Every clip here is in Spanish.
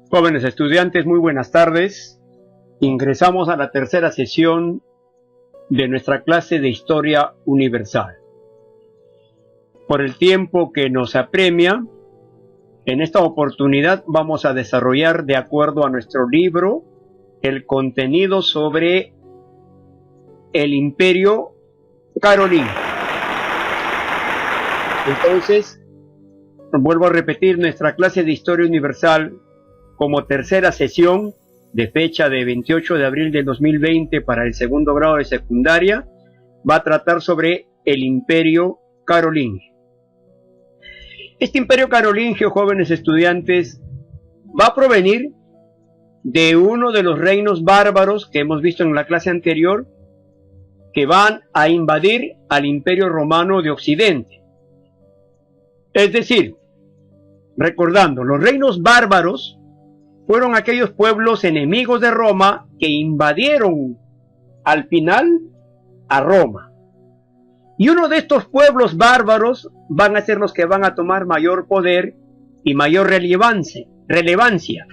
Jóvenes estudiantes, muy buenas tardes. Ingresamos a la tercera sesión de nuestra clase de Historia Universal. Por el tiempo que nos apremia, en esta oportunidad vamos a desarrollar, de acuerdo a nuestro libro, el contenido sobre el Imperio Carolingio. Entonces, vuelvo a repetir, nuestra clase de Historia Universal, como tercera sesión, de fecha de 28 de abril del 2020 para el segundo grado de secundaria, va a tratar sobre el Imperio Carolingio. Este Imperio Carolingio, jóvenes estudiantes, va a provenir de uno de los reinos bárbaros que hemos visto en la clase anterior, que van a invadir al Imperio Romano de Occidente. Es decir, recordando, los reinos bárbaros fueron aquellos pueblos enemigos de Roma que invadieron al final a Roma. Y uno de estos pueblos bárbaros van a ser los que van a tomar mayor poder y mayor relevancia.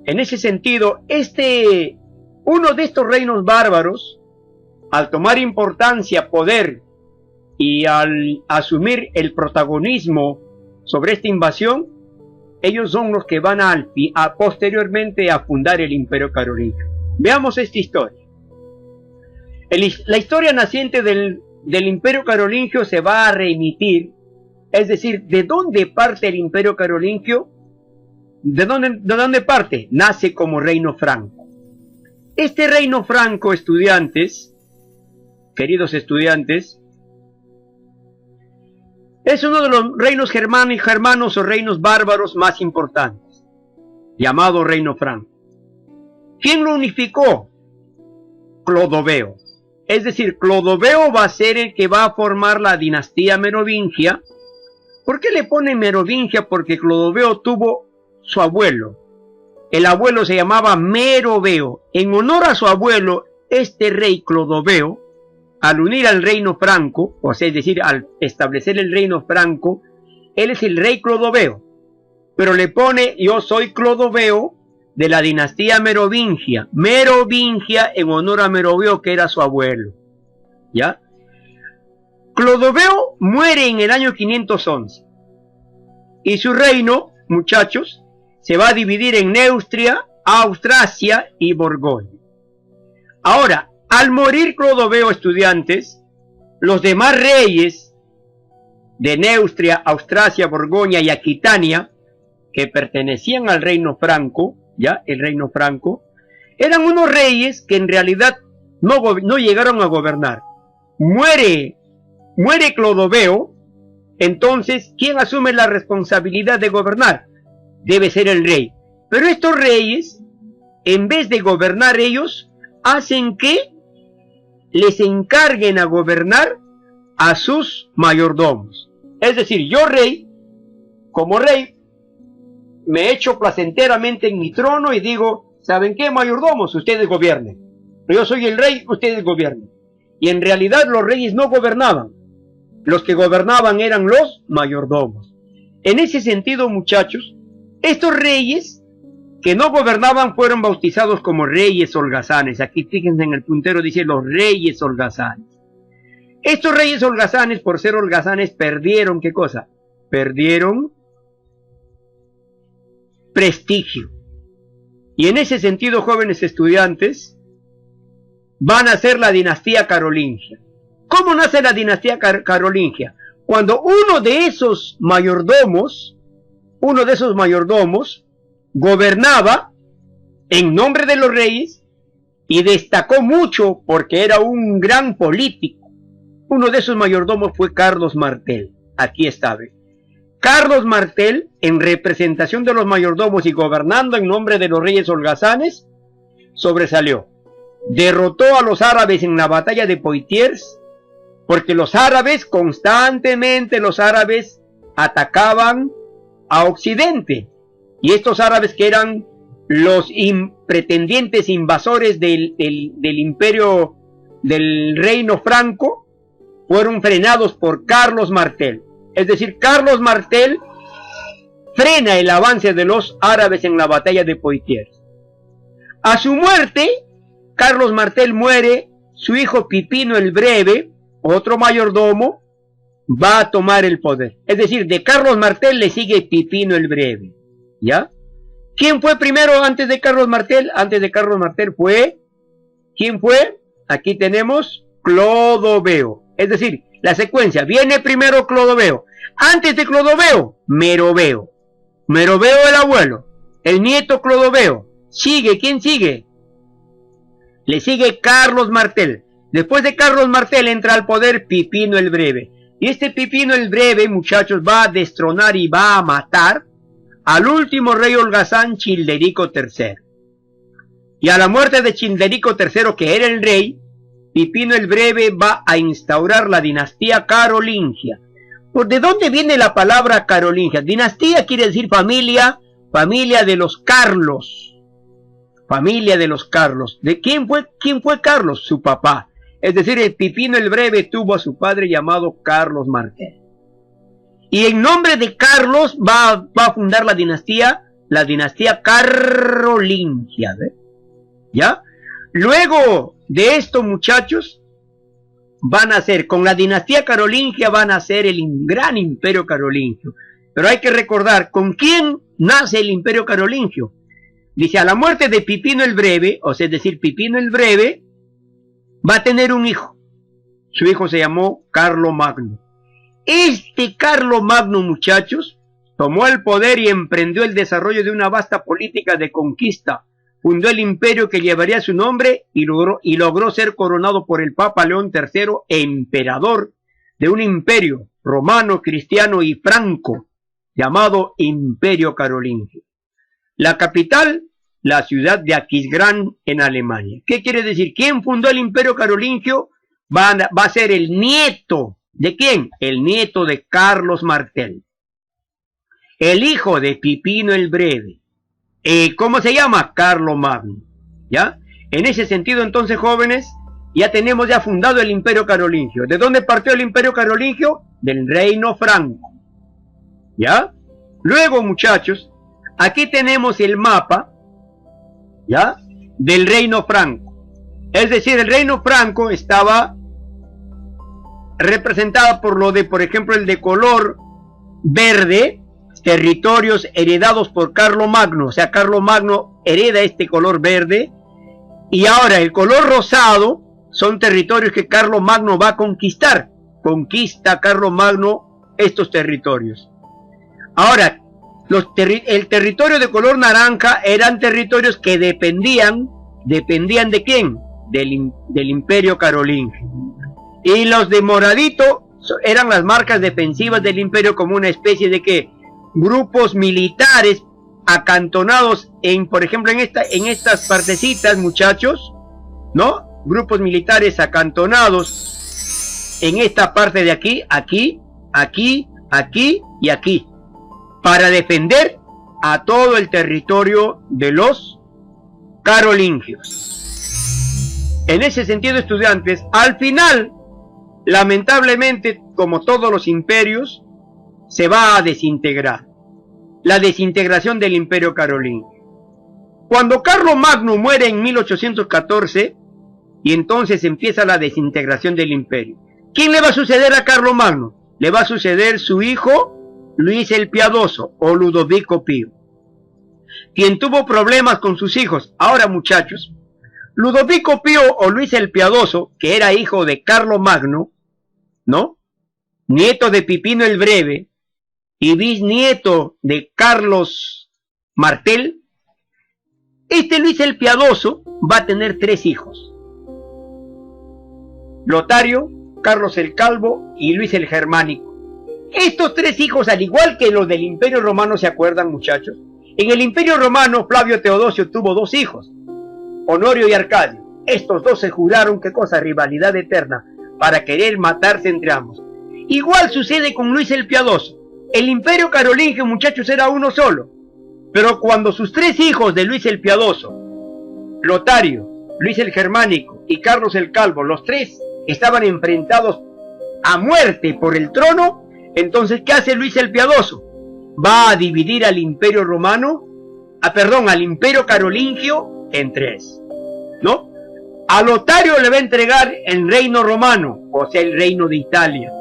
En ese sentido, uno de estos reinos bárbaros, al tomar importancia, poder y al asumir el protagonismo sobre esta invasión, ellos son los que van posteriormente a fundar el Imperio Carolingio. Veamos esta historia. La historia naciente del Imperio Carolingio se va a remitir, es decir, ¿de dónde parte el Imperio Carolingio? ¿De dónde parte? Nace como reino franco. Este reino franco, estudiantes, queridos estudiantes, es uno de los reinos germanos o reinos bárbaros más importantes, llamado Reino Franco. ¿Quién lo unificó? Clodoveo. Es decir, Clodoveo va a ser el que va a formar la dinastía merovingia. ¿Por qué le pone merovingia? Porque Clodoveo tuvo su abuelo. El abuelo se llamaba Meroveo. En honor a su abuelo, este rey Clodoveo, al unir al reino franco, o sea, es decir, al establecer el reino franco, él es el rey Clodoveo, pero le pone: yo soy Clodoveo de la dinastía merovingia. Merovingia en honor a Meroveo, que era su abuelo. ¿Ya? Clodoveo muere en el año 511. Y su reino, muchachos, se va a dividir en Neustria, Austrasia y Borgoña. Ahora, al morir Clodoveo, estudiantes, los demás reyes de Neustria, Austrasia, Borgoña y Aquitania, que pertenecían al reino franco, ya, el reino franco, eran unos reyes que en realidad no llegaron a gobernar. Muere Clodoveo, entonces, ¿quién asume la responsabilidad de gobernar? Debe ser el rey. Pero estos reyes, en vez de gobernar ellos, hacen que les encarguen a gobernar a sus mayordomos. Es decir, yo rey, como rey, me echo placenteramente en mi trono y digo: ¿saben qué, mayordomos? Ustedes gobiernen. Yo soy el rey, ustedes gobiernen. Y en realidad los reyes no gobernaban. Los que gobernaban eran los mayordomos. En ese sentido, muchachos, estos reyes que no gobernaban fueron bautizados como reyes holgazanes. Aquí fíjense en el puntero, dice los reyes holgazanes. Estos reyes holgazanes, por ser holgazanes, perdieron, ¿qué cosa? Perdieron prestigio. Y en ese sentido, jóvenes estudiantes, van a ser la dinastía carolingia. ¿Cómo nace la dinastía carolingia? Cuando uno de esos mayordomos gobernaba en nombre de los reyes y destacó mucho porque era un gran político. Uno de esos mayordomos fue Carlos Martel. Aquí está, ¿ve? Carlos Martel, en representación de los mayordomos y gobernando en nombre de los reyes holgazanes, sobresalió. Derrotó a los árabes en la batalla de Poitiers, porque los árabes constantemente atacaban a Occidente. Y estos árabes, que eran los pretendientes invasores del imperio, del reino franco, fueron frenados por Carlos Martel. Es decir, Carlos Martel frena el avance de los árabes en la batalla de Poitiers. A su muerte, Carlos Martel muere, su hijo Pipino el Breve, otro mayordomo, va a tomar el poder. Es decir, de Carlos Martel le sigue Pipino el Breve, ¿ya? ¿Quién fue primero antes de Carlos Martel? Antes de Carlos Martel fue, ¿quién fue? Aquí tenemos Clodoveo. Es decir, la secuencia, viene primero Clodoveo. Antes de Clodoveo, Meroveo. Meroveo el abuelo, el nieto Clodoveo. Sigue, ¿quién sigue? Le sigue Carlos Martel. Después de Carlos Martel entra al poder Pipino el Breve. Y este Pipino el Breve, muchachos, va a destronar y va a matar al último rey holgazán, Childerico III. Y a la muerte de Childerico III, que era el rey, Pipino el Breve va a instaurar la dinastía carolingia. ¿De dónde viene la palabra carolingia? Dinastía quiere decir familia, familia de los Carlos. Familia de los Carlos. ¿De quién fue Carlos? Su papá. Es decir, el Pipino el Breve tuvo a su padre llamado Carlos Martel. Y en nombre de Carlos va a fundar la dinastía carolingia. ¿Ve? ¿Ya? Luego de esto, muchachos, van a ser, con la dinastía carolingia van a ser el gran imperio carolingio. Pero hay que recordar, ¿con quién nace el imperio carolingio? Dice, a la muerte de Pipino el Breve, o sea, es decir, Pipino el Breve, va a tener un hijo. Su hijo se llamó Carlomagno. Este Carlomagno, muchachos, tomó el poder y emprendió el desarrollo de una vasta política de conquista. Fundó el imperio que llevaría su nombre y logró ser coronado por el Papa León III, emperador de un imperio romano, cristiano y franco, llamado Imperio Carolingio. La capital, la ciudad de Aquisgrán, en Alemania. ¿Qué quiere decir? ¿Quién fundó el Imperio Carolingio? Va a ser el nieto. ¿De quién? El nieto de Carlos Martel. El hijo de Pipino el Breve. ¿Cómo se llama? Carlomagno. ¿Ya? En ese sentido, entonces, jóvenes, ya tenemos fundado el Imperio Carolingio. ¿De dónde partió el Imperio Carolingio? Del Reino Franco. ¿Ya? Luego, muchachos, aquí tenemos el mapa, ¿ya? Del Reino Franco. Es decir, el Reino Franco estaba representado por ejemplo, el de color verde, territorios heredados por Carlomagno. O sea, Carlomagno hereda este color verde. Y ahora el color rosado son territorios que Carlomagno va a conquistar. Conquista Carlomagno estos territorios. Ahora, el territorio de color naranja eran territorios que dependían ¿de quién? Del Imperio Carolingio. Y los de moradito eran las marcas defensivas del imperio, como una especie de grupos militares acantonados por ejemplo, en estas partecitas, muchachos, ¿no? Grupos militares acantonados en esta parte de aquí, aquí y aquí, para defender a todo el territorio de los carolingios. En ese sentido, estudiantes, al final, lamentablemente, como todos los imperios, se va a desintegrar. La desintegración del Imperio Carolingio. Cuando Carlomagno muere en 1814, y entonces empieza la desintegración del imperio. ¿Quién le va a suceder a Carlomagno? Le va a suceder su hijo Luis el Piadoso, o Ludovico Pío, quien tuvo problemas con sus hijos. Ahora, muchachos, Ludovico Pío o Luis el Piadoso, que era hijo de Carlomagno, ¿no? Nieto de Pipino el Breve y bisnieto de Carlos Martel, este Luis el Piadoso va a tener 3 hijos: Lotario, Carlos el Calvo y Luis el Germánico. Estos 3 hijos, al igual que los del Imperio Romano, ¿se acuerdan, muchachos? En el Imperio Romano, Flavio Teodosio tuvo 2 hijos, Honorio y Arcadio. Estos 2 se juraron, ¿qué cosa? Rivalidad eterna, para querer matarse entre ambos. Igual sucede con Luis el Piadoso. El Imperio Carolingio, muchachos, era uno solo. Pero cuando sus 3 hijos de Luis el Piadoso, Lotario, Luis el Germánico y Carlos el Calvo, los 3 estaban enfrentados a muerte por el trono, entonces, ¿qué hace Luis el Piadoso? va a dividir al Imperio Romano, al Imperio Carolingio en tres, ¿no? A Lotario le va a entregar el reino romano, o sea, el reino de Italia.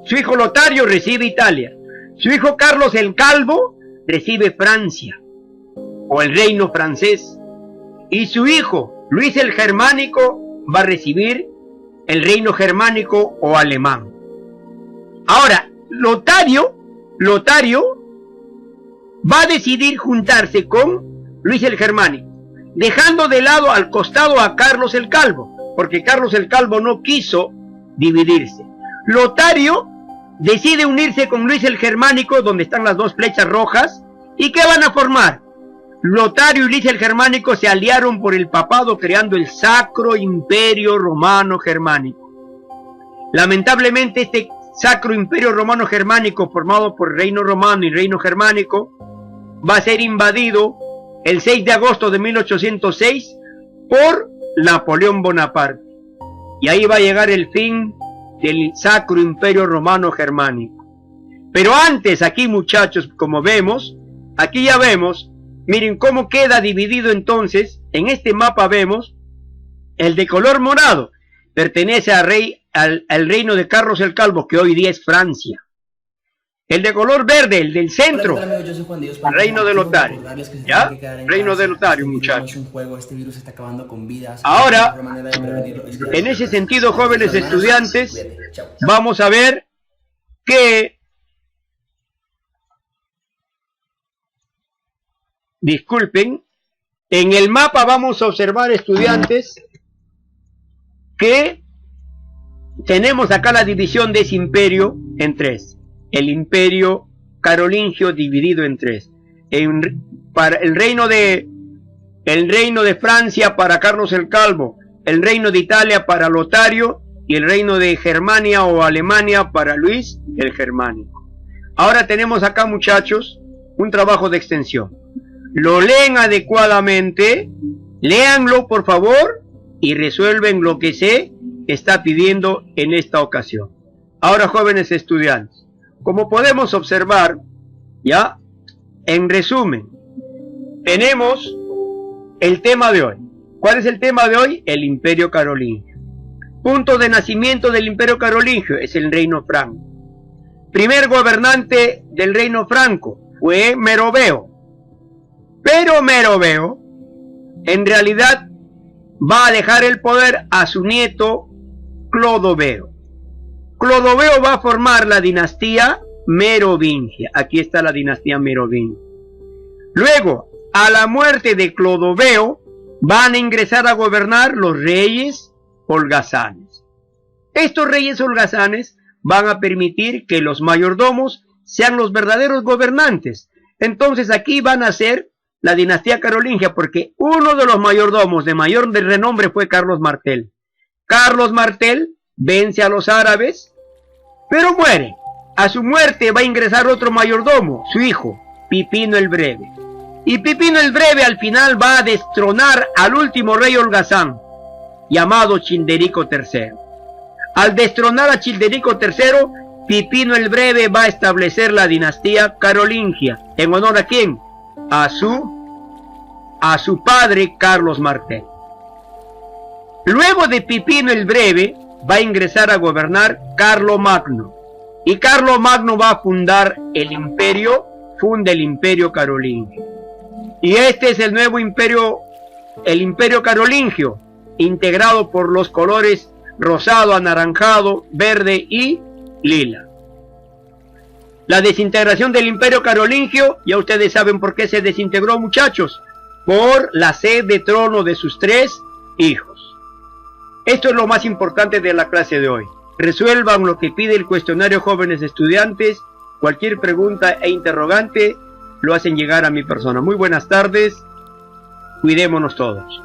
Su hijo Lotario recibe Italia. Su hijo Carlos el Calvo recibe Francia, o el reino francés. Y su hijo Luis el Germánico va a recibir el reino germánico o alemán. Ahora, Lotario va a decidir juntarse con Luis el Germánico, dejando de lado al costado a Carlos el Calvo, porque Carlos el Calvo no quiso dividirse. Lotario decide unirse con Luis el Germánico, donde están las dos flechas rojas, ¿y qué van a formar? Lotario y Luis el Germánico se aliaron por el papado, creando el Sacro Imperio Romano Germánico. Lamentablemente este Sacro Imperio Romano Germánico, formado por Reino Romano y Reino Germánico, va a ser invadido el 6 de agosto de 1806 por Napoleón Bonaparte. Y ahí va a llegar el fin del Sacro Imperio Romano Germánico. Pero antes, aquí muchachos, como vemos, aquí ya vemos, miren cómo queda dividido entonces. En este mapa vemos el de color morado, pertenece al reino de Carlos el Calvo, que hoy día es Francia. El de color verde, el del centro, el reino de Lotario. ¿Ya? Reino de Lotario, muchachos. Ahora, en ese sentido, jóvenes estudiantes, vamos a ver que, disculpen, en el mapa vamos a observar, estudiantes, que tenemos acá la división de ese imperio en tres. El Imperio Carolingio dividido en tres. Para el reino de Francia para Carlos el Calvo, el reino de Italia para Lotario y el reino de Germania o Alemania para Luis el Germánico. Ahora tenemos acá, muchachos, un trabajo de extensión. Lo leen adecuadamente, léanlo por favor y resuelven lo que se está pidiendo en esta ocasión. Ahora, jóvenes estudiantes, como podemos observar, ya, en resumen, tenemos el tema de hoy. ¿Cuál es el tema de hoy? El Imperio Carolingio. Punto de nacimiento del Imperio Carolingio es el Reino Franco. Primer gobernante del Reino Franco fue Meroveo. Pero Meroveo, en realidad, va a dejar el poder a su nieto Clodoveo. Clodoveo va a formar la dinastía merovingia. Aquí está la dinastía merovingia. Luego, a la muerte de Clodoveo, van a ingresar a gobernar los reyes holgazanes. Estos reyes holgazanes van a permitir que los mayordomos sean los verdaderos gobernantes. Entonces aquí van a ser la dinastía carolingia, porque uno de los mayordomos de mayor renombre fue Carlos Martel. Carlos Martel vence a los árabes, pero muere. A su muerte va a ingresar otro mayordomo, su hijo, Pipino el Breve. Y Pipino el Breve al final va a destronar al último rey holgazán, llamado Childerico III. Al destronar a Childerico III, Pipino el Breve va a establecer la dinastía carolingia. ¿En honor a quién? A su padre Carlos Martel. Luego de Pipino el Breve va a ingresar a gobernar Carlomagno. Y Carlomagno va a fundar el imperio, funda el Imperio Carolingio. Y este es el nuevo imperio, el Imperio Carolingio, integrado por los colores rosado, anaranjado, verde y lila. La desintegración del Imperio Carolingio, ya ustedes saben por qué se desintegró, muchachos, por la sed de trono de sus tres hijos. Esto es lo más importante de la clase de hoy. Resuelvan lo que pide el cuestionario, jóvenes estudiantes. Cualquier pregunta e interrogante lo hacen llegar a mi persona. Muy buenas tardes. Cuidémonos todos.